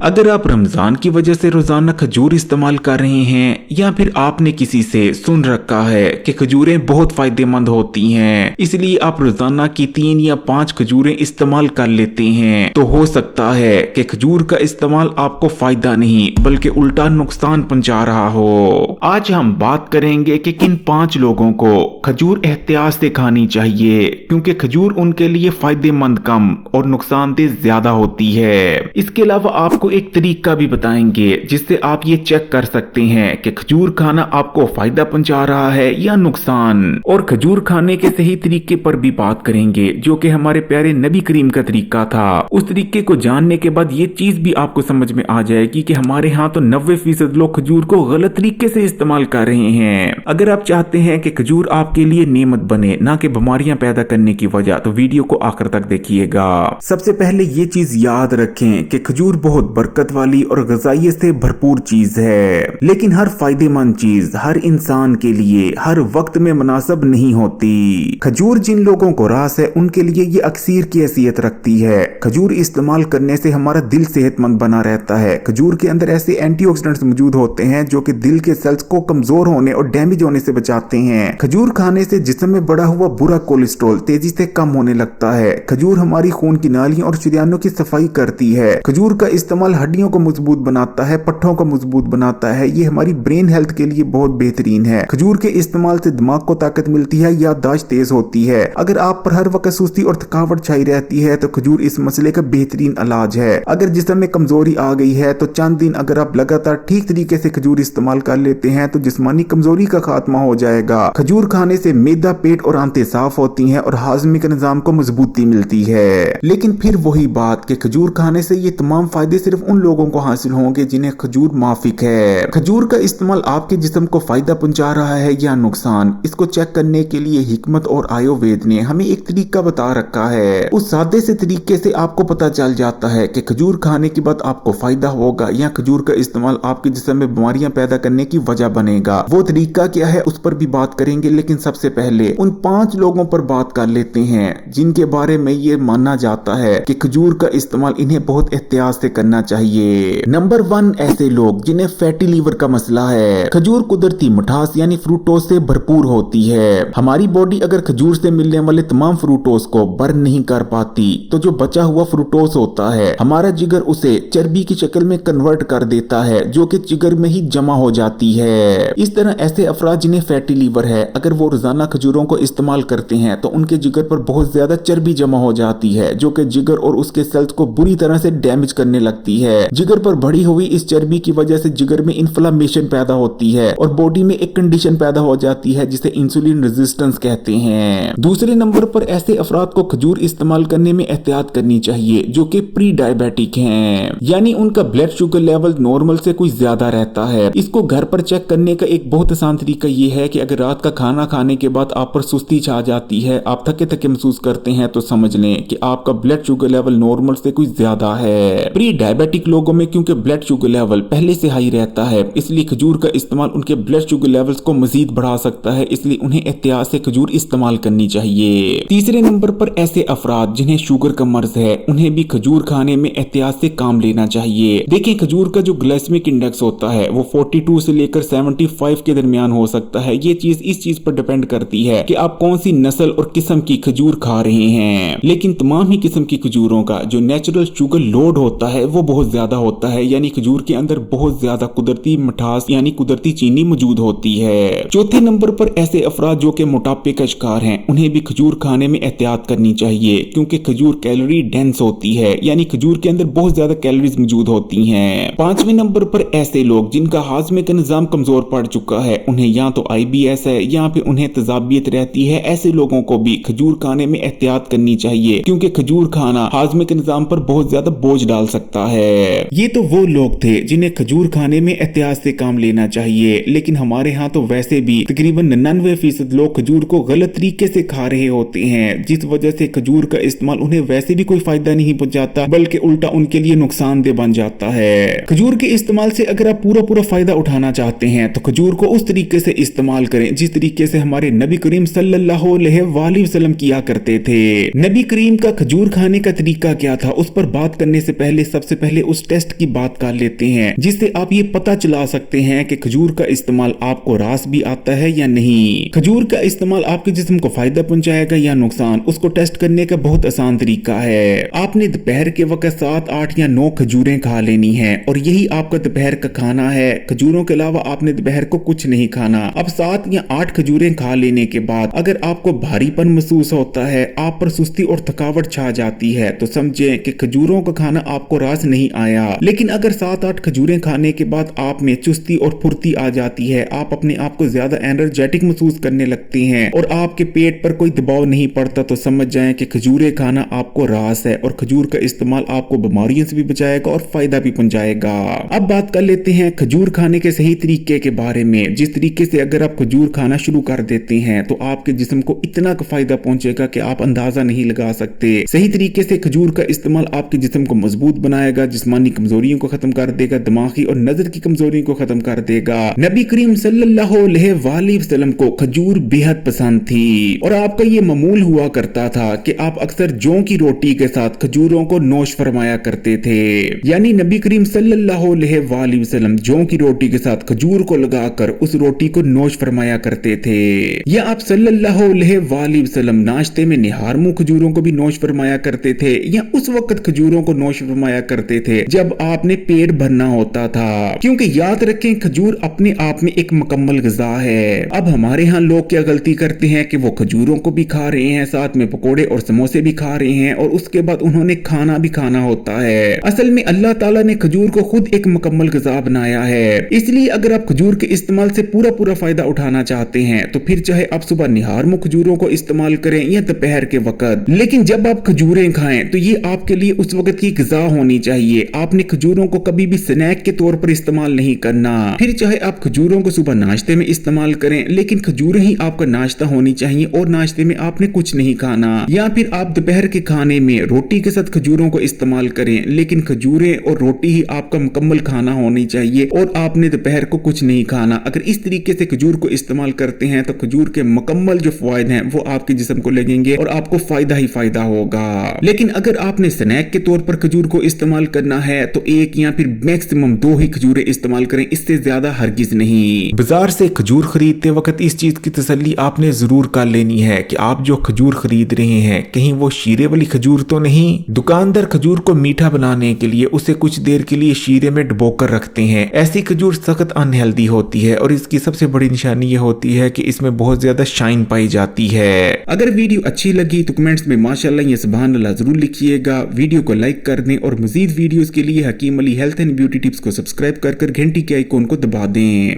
अगर आप रमजान की वजह से रोजाना खजूर इस्तेमाल कर रहे हैं या फिर आपने किसी से सुन रखा है कि खजूरें बहुत फायदेमंद होती हैं, इसलिए आप रोजाना की 3 या 5 खजूरें इस्तेमाल कर लेते हैं, तो हो सकता है कि खजूर का इस्तेमाल आपको फायदा नहीं बल्कि उल्टा नुकसान पहुंचा रहा हो। आज हम बात करेंगे कि किन 5 लोगों को खजूर एहतियात से खानी चाहिए, क्योंकि खजूर उनके लिए फायदेमंद कम और नुकसानदेह ज्यादा होती है। इसके अलावा आपको एक तरीका भी बताएंगे जिससे आप ये चेक कर सकते हैं कि खजूर खाना आपको फायदा पहुंचा रहा है या नुकसान, और खजूर खाने के सही तरीके पर भी बात करेंगे जो कि हमारे प्यारे नबी करीम का तरीका था। उस तरीके को जानने के बाद ये चीज भी आपको समझ में आ जाएगी कि हमारे यहाँ तो 90% लोग खजूर को गलत तरीके से इस्तेमाल कर रहे हैं। अगर आप चाहते हैं कि खजूर आपके लिए नेमत बने ना कि बीमारियां पैदा करने की वजह, तो वीडियो को आखिर तक देखिएगा। सबसे पहले ये चीज याद रखें कि खजूर बहुत बरकत वाली और ग़िज़ाइयत से भरपूर चीज है, लेकिन हर फायदेमंद चीज हर इंसान के लिए हर वक्त में मुनासिब नहीं होती। खजूर जिन लोगों को रास है उनके लिए ये अक्सीर की हैसियत रखती है। खजूर इस्तेमाल करने से हमारा दिल सेहतमंद बना रहता है। खजूर के अंदर ऐसे एंटीऑक्सीडेंट्स मौजूद होते हैं जो कि दिल के सेल्स को कमजोर होने और डैमेज होने से बचाते हैं। खजूर खाने से जिस्म में बढ़ा हुआ बुरा कोलेस्ट्रॉल तेजी से कम होने लगता है। खजूर हमारी खून की नालियों और शरीयानों की सफाई करती है। खजूर का इस्तेमाल हड्डियों को मजबूत बनाता है, पट्ठों को मजबूत बनाता है। ये हमारी ब्रेन हेल्थ के लिए बहुत बेहतरीन है। खजूर के इस्तेमाल से दिमाग को ताकत मिलती है, याददाश्त तेज होती है। अगर आप पर हर वक्त सुस्ती और थकावट छाई रहती है तो खजूर इस मसले का बेहतरीन इलाज है। अगर जिस्म में कमजोरी आ गई है तो चंद दिन अगर आप लगातार ठीक तरीके से खजूर इस्तेमाल कर लेते हैं तो जिस्मानी कमजोरी का खात्मा हो जाएगा। खजूर खाने से मैदा, पेट और आंतें साफ होती हैं और हाजमे के निजाम को मजबूती मिलती है। लेकिन फिर वही बात कि खजूर खाने से ये तमाम फायदे सिर्फ उन लोगों को हासिल होंगे जिन्हें खजूर माफिक है। खजूर का इस्तेमाल आपके जिस्म को फायदा पहुंचा रहा है या नुकसान, इसको चेक करने के लिए हिकमत और आयुर्वेद ने हमें एक तरीका बता रखा है। उस सादे से तरीके से आपको पता चल जाता है कि खजूर खाने के बाद आपको फायदा होगा या खजूर का इस्तेमाल आपके जिस्म में बीमारियां पैदा करने की वजह बनेगा। वो तरीका क्या है उस पर भी बात करेंगे, लेकिन सबसे पहले उन 5 लोगों पर बात कर लेते हैं जिनके बारे में ये माना जाता है कि खजूर का इस्तेमाल इन्हें बहुत एहतियात से करना चाहिए। नंबर 1, ऐसे लोग जिन्हें फैटी लीवर का मसला है। खजूर कुदरती मिठास यानी फ्रूटोज से भरपूर होती है। हमारी बॉडी अगर खजूर से मिलने वाले तमाम फ्रूटोज को बर्न नहीं कर पाती तो जो बचा हुआ फ्रूटोज होता है हमारा जिगर उसे चर्बी की शक्ल में कन्वर्ट कर देता है जो कि जिगर में ही जमा हो जाती है। इस तरह ऐसे अफराद जिन्हें फैटी लीवर है अगर वो रोजाना खजूरों को इस्तेमाल करते हैं तो उनके जिगर पर बहुत ज्यादा चर्बी जमा हो जाती है जो कि जिगर और उसके सेल्स को बुरी तरह से डैमेज करने लगती है। जिगर पर बढ़ी हुई इस चर्बी की वजह से जिगर में इन्फ्लेमेशन पैदा होती है और बॉडी में एक कंडीशन पैदा हो जाती है जिसे इंसुलिन रेजिस्टेंस कहते हैं। दूसरे नंबर पर ऐसे अफराद को खजूर इस्तेमाल करने में एहतियात करनी चाहिए जो कि प्री डायबिटिक हैं, यानी उनका ब्लड शुगर लेवल नॉर्मल से कुछ ज्यादा रहता है। इसको घर पर चेक करने का एक बहुत आसान तरीका ये है कि अगर रात का खाना खाने के बाद आप पर सुस्ती छा जाती है, आप थके थके महसूस करते हैं, तो समझ लें कि आपका ब्लड शुगर लेवल नॉर्मल से कुछ ज्यादा है। प्री डायबिटिक लोगों में क्योंकि ब्लड शुगर लेवल पहले से हाई रहता है इसलिए खजूर का इस्तेमाल उनके ब्लड शुगर लेवल्स को मजीद बढ़ा सकता है, इसलिए उन्हें एहतियात से खजूर इस्तेमाल करनी चाहिए। तीसरे नंबर पर ऐसे अफराद जिन्हें शुगर का मर्ज है उन्हें भी खजूर खाने में एहतियात से काम लेना चाहिए। देखिए खजूर का जो ग्लाइसेमिक इंडेक्स होता है वो 42 से लेकर 75 के दरमियान हो सकता है। ये चीज इस चीज पर डिपेंड करती है कि आप कौन सी नस्ल और किस्म की खजूर खा रहे हैं, लेकिन तमाम ही किस्म की खजूरों का जो नेचुरल शुगर लोड होता है वो बहुत ज्यादा होता है, यानी खजूर के अंदर बहुत ज्यादा कुदरती मिठास यानी कुदरती चीनी मौजूद होती है। चौथे नंबर पर ऐसे अफराद जो कि मोटापे का शिकार हैं उन्हें भी खजूर खाने में एहतियात करनी चाहिए क्योंकि खजूर कैलोरी डेंस होती है, यानी खजूर के अंदर बहुत ज्यादा कैलोरीज मौजूद होती हैं। 5वें नंबर पर ऐसे लोग जिनका हाजमे का निजाम कमजोर पड़ चुका है, उन्हें या तो IBS है या फिर उन्हें तजाबियत रहती है, ऐसे लोगों को भी खजूर खाने में एहतियात करनी चाहिए क्योंकि खजूर खाना हाजमे के निजाम पर बहुत ज्यादा बोझ डाल सकता है। ये तो वो लोग थे जिन्हें खजूर खाने में एहतियात से काम लेना चाहिए, लेकिन हमारे यहाँ तो वैसे भी तकरीबन 99% लोग खजूर को गलत तरीके से खा रहे होते हैं, जिस वजह से खजूर का इस्तेमाल उन्हें वैसे भी कोई फायदा नहीं पहुंचाता बल्कि उल्टा उनके लिए नुकसानदेह बन जाता है। खजूर के इस्तेमाल से अगर आप पूरा फायदा उठाना चाहते हैं तो खजूर को उस तरीके से इस्तेमाल करें जिस तरीके से हमारे नबी करीम सल्लल्लाहु अलैहि वसल्लम किया करते थे। नबी करीम का खजूर खाने का तरीका क्या था उस पर बात करने से पहले सबसे पहले पहले उस टेस्ट की बात कर लेते हैं जिससे आप ये पता चला सकते हैं कि खजूर का इस्तेमाल आपको रास भी आता है या नहीं। खजूर का इस्तेमाल आपके जिस्म को फायदा पहुंचाएगा या नुकसान, उसको टेस्ट करने का बहुत आसान तरीका है। आपने दोपहर के वक्त 7, 8 या 9 खजूरें खा लेनी है और यही आपका दोपहर का खाना है। खजूरों के अलावा आपने दोपहर को कुछ नहीं खाना। अब 7 या 8 खजूरें खा लेने के बाद अगर आपको भारीपन महसूस होता है, आप पर सुस्ती और थकावट छा जाती है, तो समझें कि खजूरों का खाना आपको रास नहीं आया। लेकिन अगर 7-8 खजूरें खाने के बाद आप में चुस्ती और फुर्ती आ जाती है, आप अपने आप को ज्यादा एनर्जेटिक महसूस करने लगते हैं और आपके पेट पर कोई दबाव नहीं पड़ता, तो समझ जाएं कि खजूरें खाना आपको रास है और खजूर का इस्तेमाल आपको बीमारियों से भी बचाएगा और फायदा भी पहुंचाएगा। अब बात कर लेते हैं खजूर खाने के सही तरीके के बारे में। जिस तरीके से अगर आप खजूर खाना शुरू कर देते हैं तो आपके जिस्म को इतना फायदा पहुंचेगा कि आप अंदाजा नहीं लगा सकते। सही तरीके से खजूर का इस्तेमाल आपके जिस्म को मजबूत बनाएगा, जिस्मानी कमजोरियों को खत्म कर देगा, दिमागी और नजर की कमजोरियों को खत्म कर देगा। नबी करीम सल्लल्लाहु अलैहि वसल्लम को खजूर बेहद पसंद थी और आपका ये मामूल हुआ करता था कि आप अक्सर जौ की रोटी के साथ खजूरों को नोश फरमाया करते थे। यानी नबी करीम सल्लल्लाहु अलैहि वसल्लम जौ की रोटी के साथ खजूर को लगाकर उस रोटी को नोश फरमाया करते थे। या आप सल्लल्लाहु अलैहि वसल्लम नाश्ते में निहार मुंह खजूरों को भी नोश फरमाया करते थे या उस वक्त खजूरों को नोश फरमाया करते थे जब आपने पेट भरना होता था, क्योंकि याद रखें खजूर अपने आप में एक मुकम्मल ग़िज़ा है। अब हमारे यहाँ लोग क्या गलती करते हैं कि वो खजूरों को भी खा रहे हैं, साथ में पकोड़े और समोसे भी खा रहे हैं और उसके बाद उन्होंने खाना भी खाना होता है। असल में अल्लाह ताला ने खजूर को खुद एक मुकम्मल ग़िज़ा बनाया है। इसलिए अगर आप खजूर के इस्तेमाल से पूरा फायदा उठाना चाहते हैं तो फिर चाहे आप सुबह निहार मुंह खजूरों को इस्तेमाल करें या दोपहर के वक्त, लेकिन जब आप खजूरें खाएं तो ये आपके लिए उस वक्त की ग़िज़ा होनी चाहिए। आपने खजूरों को कभी भी स्नैक के तौर पर इस्तेमाल नहीं करना। फिर चाहे आप खजूरों को सुबह नाश्ते में इस्तेमाल करें, लेकिन खजूरें ही आपका नाश्ता होनी चाहिए और नाश्ते में आपने कुछ नहीं खाना। या फिर आप दोपहर के खाने में रोटी के साथ खजूरों को इस्तेमाल करें, लेकिन खजूरें और रोटी ही आपका मुकम्मल खाना होनी चाहिए और आपने दोपहर को कुछ नहीं खाना। अगर इस तरीके से खजूर को इस्तेमाल करते हैं तो खजूर के मुकम्मल जो फायदे हैं वो आपके जिस्म को लगेंगे और आपको फायदा ही फायदा होगा। लेकिन अगर आपने स्नैक के तौर पर खजूर को इस्तेमाल करना है तो 1 या फिर मैक्सिमम 2 ही खजूरें इस्तेमाल करें, इससे ज्यादा हरगिज नहीं। बाजार से खजूर खरीदते वक्त इस चीज की तसल्ली आपने जरूर कर लेनी है कि आप जो खजूर खरीद रहे हैं कहीं वो शीरे वाली खजूर तो नहीं। दुकानदार खजूर को मीठा बनाने के लिए उसे कुछ देर के लिए शीरे में डुबोकर रखते हैं। ऐसी खजूर सख्त अनहेल्दी होती है और इसकी सबसे बड़ी निशानी ये होती है कि इसमें बहुत ज्यादा शाइन पाई जाती है। अगर वीडियो अच्छी लगी तो कमेंट्स में माशाल्लाह या सुभान अल्लाह जरूर लिखिएगा। वीडियो को लाइक कर दें और मजीद वीडियोस के लिए Hakim Ali health and beauty tips को सब्सक्राइब कर घंटी के आइकॉन को दबा दें।